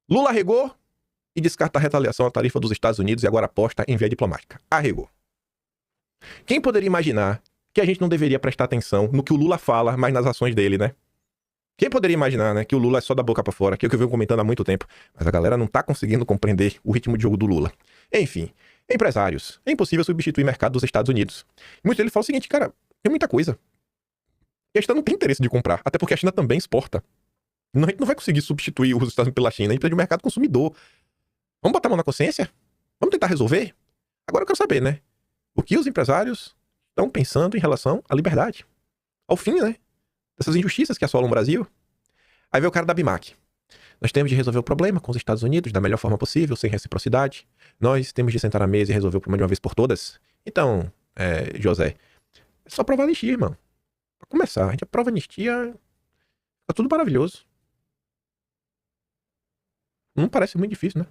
Lula arregou e descarta a retaliação à tarifa dos Estados Unidos e agora aposta em via diplomática. Arregou. Quem poderia imaginar que a gente não deveria prestar atenção no que o Lula fala, mas nas ações dele, né? Quem poderia imaginar, né, que o Lula é só da boca pra fora, que é o que eu venho comentando há muito tempo, mas a galera não tá conseguindo compreender o ritmo de jogo do Lula. Enfim, empresários, é impossível substituir o mercado dos Estados Unidos. Muitos deles falam o seguinte, cara, tem muita coisa. E a China não tem interesse de comprar, até porque a China também exporta. A gente não vai conseguir substituir os Estados Unidos pela China, a gente precisa de um mercado consumidor. Vamos botar a mão na consciência? Vamos tentar resolver? Agora eu quero saber, né? O que os empresários estão pensando em relação à liberdade? Ao fim, né? Dessas injustiças que assolam o Brasil. Aí vem o cara da BIMAC. Nós temos de resolver o problema com os Estados Unidos da melhor forma possível, sem reciprocidade. Nós temos de sentar na mesa e resolver o problema de uma vez por todas. Então, José, é só aprovar a anistia, irmão. Pra começar, a gente aprova a anistia, tá tudo maravilhoso. Não parece muito difícil, né?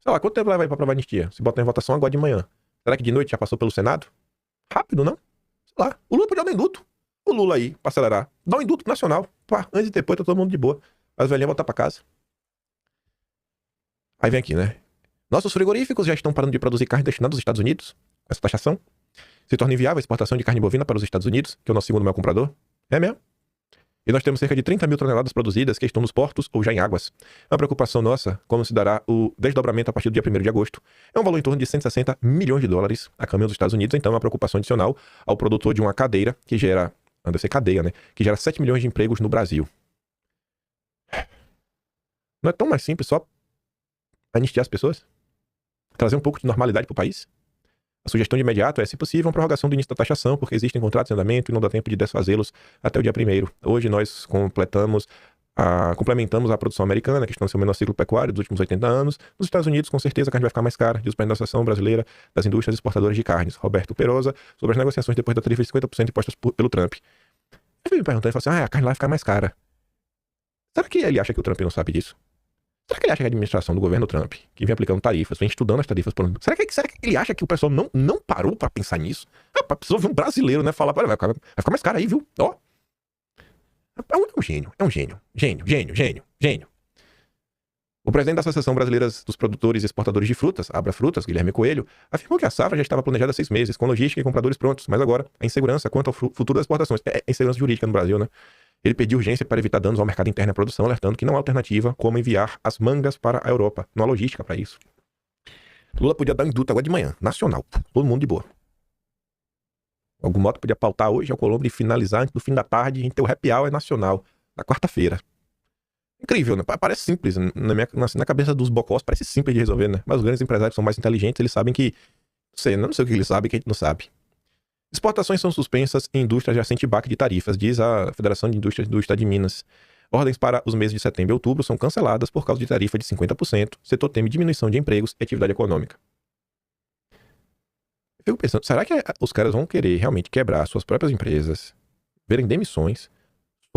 Sei lá, quanto tempo leva aí pra aprovar a anistia? Se botar em votação agora de manhã. Será que de noite já passou pelo Senado? Rápido, não? Sei lá. O Lula podia dar um induto. O Lula aí, pra acelerar. Dá um induto nacional. Pá, antes e depois tá todo mundo de boa. As velhinhas voltar pra casa. Aí vem aqui, né? Nossos frigoríficos já estão parando de produzir carne destinada aos Estados Unidos. Com essa taxação. Se torna inviável a exportação de carne bovina para os Estados Unidos, que é o nosso segundo maior comprador. É mesmo? E nós temos cerca de 30 mil toneladas produzidas que estão nos portos ou já em águas. Uma preocupação nossa, como se dará o desdobramento a partir do dia 1º de agosto. É um valor em torno de 160 milhões de dólares a caminho dos Estados Unidos, então é uma preocupação adicional ao produtor de uma cadeira que gera, deve ser cadeia, né? Que gera 7 milhões de empregos no Brasil. Não é tão mais simples só anistiar as pessoas? Trazer um pouco de normalidade para o país? A sugestão de imediato é, se possível, uma prorrogação do início da taxação, porque existem contratos em andamento e não dá tempo de desfazê-los até o dia 1º. Hoje nós complementamos a produção americana, que está no seu menor ciclo pecuário dos últimos 80 anos. Nos Estados Unidos, com certeza, a carne vai ficar mais cara, diz o presidente da Associação Brasileira das Indústrias Exportadoras de Carnes, Roberto Perosa, sobre as negociações depois da tarifa de 50% impostas pelo Trump. Eu me perguntando, ele falou assim, a carne lá vai ficar mais cara. Será que ele acha que o Trump não sabe disso? Será que ele acha que a administração do governo Trump, que vem aplicando tarifas, vem estudando as tarifas, será que ele acha que o pessoal não parou pra pensar nisso? Rapaz, precisou ver um brasileiro, né, falar, vai ficar mais caro aí, viu? Ó. É um gênio, Gênio. O presidente da Associação Brasileira dos Produtores e Exportadores de Frutas, Abra Frutas, Guilherme Coelho, afirmou que a safra já estava planejada há 6 meses, com logística e compradores prontos, mas agora a insegurança quanto ao futuro das exportações. É insegurança jurídica no Brasil, né? Ele pediu urgência para evitar danos ao mercado interno e à produção, alertando que não há alternativa como enviar as mangas para a Europa. Não há logística para isso. Lula podia dar um induto agora de manhã, nacional, todo mundo de boa. Algum modo podia pautar hoje ao Colombo e finalizar antes do fim da tarde e ter o happy hour nacional, na quarta-feira. Incrível, né? Parece simples. Na cabeça dos bocós parece simples de resolver, né? Mas os grandes empresários são mais inteligentes, eles sabem que... Não sei o que eles sabem que a gente não sabe. Exportações são suspensas em indústrias de recente baque de tarifas, diz a Federação de Indústrias do Estado de Minas. Ordens para os meses de setembro e outubro são canceladas por causa de tarifa de 50%. O setor teme diminuição de empregos e atividade econômica. Eu fico pensando, será que os caras vão querer realmente quebrar suas próprias empresas, verem demissões,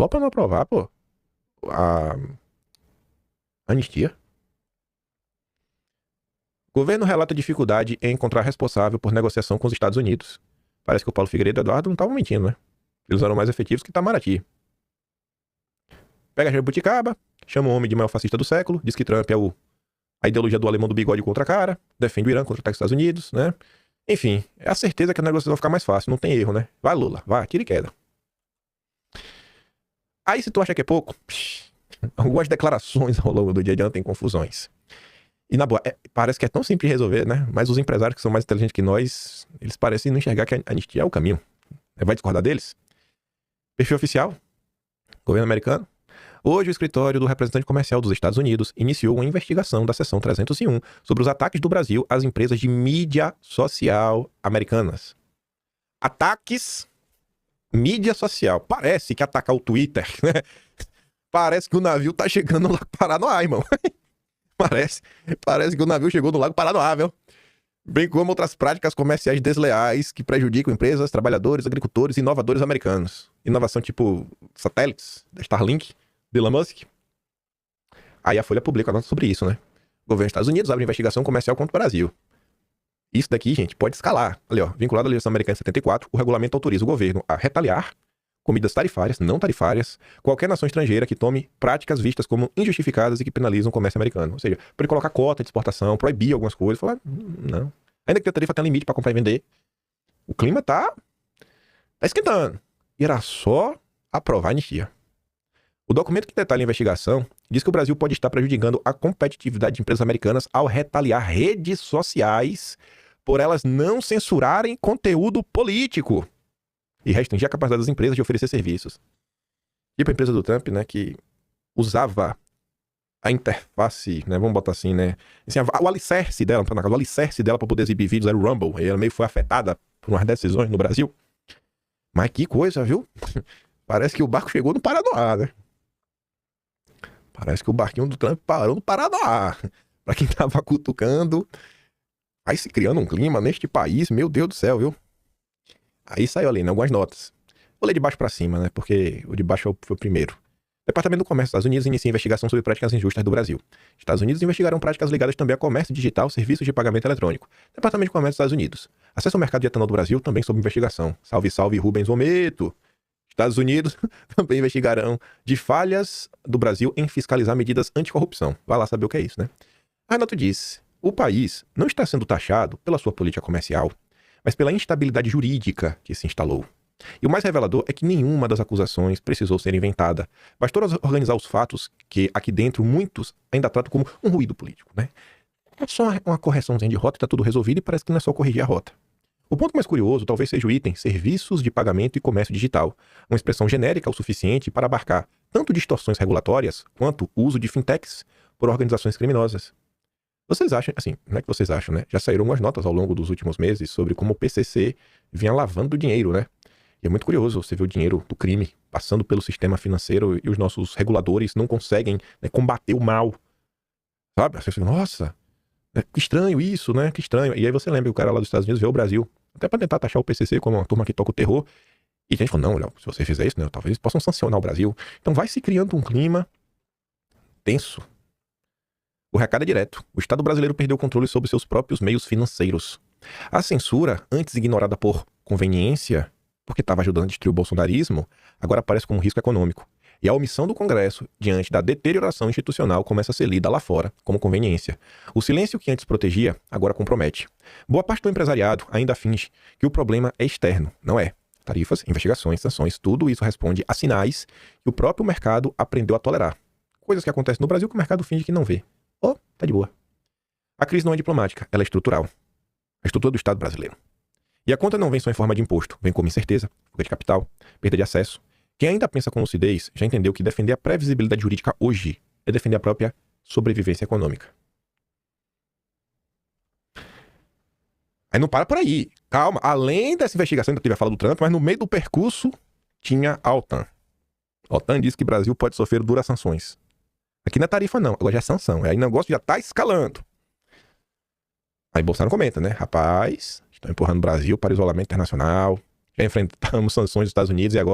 só para não aprovar, a anistia? O governo relata dificuldade em encontrar responsável por negociação com os Estados Unidos. Parece que o Paulo Figueiredo e o Eduardo não estavam mentindo, né? Eles eram mais efetivos que Itamaraty. Pega a jabuticaba, chama o homem de maior fascista do século, diz que Trump é a ideologia do alemão do bigode contra a cara, defende o Irã contra os Estados Unidos, né? Enfim, é a certeza que a negociação vai ficar mais fácil, não tem erro, né? Vai, Lula, vai, tira e queda. Aí, se tu acha que é pouco, algumas declarações ao longo do dia de ontem têm confusões. E na boa, parece que é tão simples de resolver, né? Mas os empresários que são mais inteligentes que nós, eles parecem não enxergar que a anistia é o caminho. Vai discordar deles? Perfil oficial? Governo americano? Hoje, o escritório do representante comercial dos Estados Unidos iniciou uma investigação da seção 301 sobre os ataques do Brasil às empresas de mídia social americanas. Ataques, mídia social. Parece que atacar o Twitter, né? Parece que o navio tá chegando no Lago Paranoá, irmão. Parece que o navio chegou no Lago Paranoá, viu? Bem como outras práticas comerciais desleais que prejudicam empresas, trabalhadores, agricultores e inovadores americanos. Inovação tipo satélites, da Starlink, de Elon Musk. Aí a Folha publica a nota sobre isso, né? O governo dos Estados Unidos abre investigação comercial contra o Brasil. Isso daqui, gente, pode escalar. Ali, ó, vinculado à legislação americana em 74, o regulamento autoriza o governo a retaliar comidas tarifárias, não tarifárias, qualquer nação estrangeira que tome práticas vistas como injustificadas e que penalizam o comércio americano. Ou seja, para ele colocar cota de exportação, proibir algumas coisas, falar, não. Ainda que a tarifa tenha limite para comprar e vender, o clima tá esquentando. E era só aprovar a anistia. O documento que detalha a investigação diz que o Brasil pode estar prejudicando a competitividade de empresas americanas ao retaliar redes sociais por elas não censurarem conteúdo político e restringir a capacidade das empresas de oferecer serviços. Tipo a empresa do Trump, né, que usava a interface, né, vamos botar assim, né, assim, o alicerce dela, o alicerce dela para poder exibir vídeos era o Rumble, e ela meio foi afetada por umas decisões no Brasil. Mas que coisa, viu? Parece que o barco chegou no Paranoá, né? Parece que o barquinho do Trump parou no Paranoá. Pra quem tava cutucando, aí se criando um clima neste país, meu Deus do céu, viu? Aí saiu ali, né, algumas notas. Vou ler de baixo pra cima, né, porque o de baixo foi o primeiro. Departamento do Comércio dos Estados Unidos inicia investigação sobre práticas injustas do Brasil. Estados Unidos investigarão práticas ligadas também a comércio digital, serviços de pagamento eletrônico. Departamento de Comércio dos Estados Unidos. Acesso ao mercado de etanol do Brasil também sob investigação. Salve, salve, Rubens Ometo. Estados Unidos também investigarão de falhas do Brasil em fiscalizar medidas anticorrupção. Vai lá saber o que é isso, né? A nota diz: o país não está sendo taxado pela sua política comercial, mas pela instabilidade jurídica que se instalou. E o mais revelador é que nenhuma das acusações precisou ser inventada. Bastou organizar os fatos que aqui dentro muitos ainda tratam como um ruído político, né? É só uma correçãozinha de rota e tá tudo resolvido e parece que não é só corrigir a rota. O ponto mais curioso talvez seja o item serviços de pagamento e comércio digital, uma expressão genérica o suficiente para abarcar tanto distorções regulatórias quanto o uso de fintechs por organizações criminosas. Vocês acham, assim, não é que vocês acham, né? Já saíram umas notas ao longo dos últimos meses sobre como o PCC vinha lavando dinheiro, né? E é muito curioso você ver o dinheiro do crime passando pelo sistema financeiro e os nossos reguladores não conseguem, né, combater o mal. Sabe? Você fica, nossa, né, que estranho isso, né? Que estranho. E aí você lembra que o cara lá dos Estados Unidos veio ao Brasil, até para tentar taxar o PCC como uma turma que toca o terror. E a gente falou, não, Léo, se você fizer isso, né, talvez possam sancionar o Brasil. Então vai se criando um clima tenso. O recado é direto. O Estado brasileiro perdeu o controle sobre seus próprios meios financeiros. A censura, antes ignorada por conveniência, porque estava ajudando a destruir o bolsonarismo, agora aparece como um risco econômico. E a omissão do Congresso, diante da deterioração institucional, começa a ser lida lá fora como conveniência. O silêncio que antes protegia, agora compromete. Boa parte do empresariado ainda finge que o problema é externo. Não é. Tarifas, investigações, sanções, tudo isso responde a sinais que o próprio mercado aprendeu a tolerar. Coisas que acontecem no Brasil que o mercado finge que não vê. Oh, tá de boa. A crise não é diplomática, ela é estrutural. A estrutura do Estado brasileiro. E a conta não vem só em forma de imposto, vem como incerteza, fuga de capital, perda de acesso. Quem ainda pensa com lucidez já entendeu que defender a previsibilidade jurídica hoje é defender a própria sobrevivência econômica. Aí não para por aí. Calma, além dessa investigação, ainda teve a fala do Trump, mas no meio do percurso tinha a OTAN. A OTAN diz que o Brasil pode sofrer duras sanções. Aqui não é tarifa não, agora já é sanção. Aí o negócio já tá escalando. Aí Bolsonaro comenta, né? Rapaz, estão empurrando o Brasil para isolamento internacional. Já enfrentamos sanções dos Estados Unidos e agora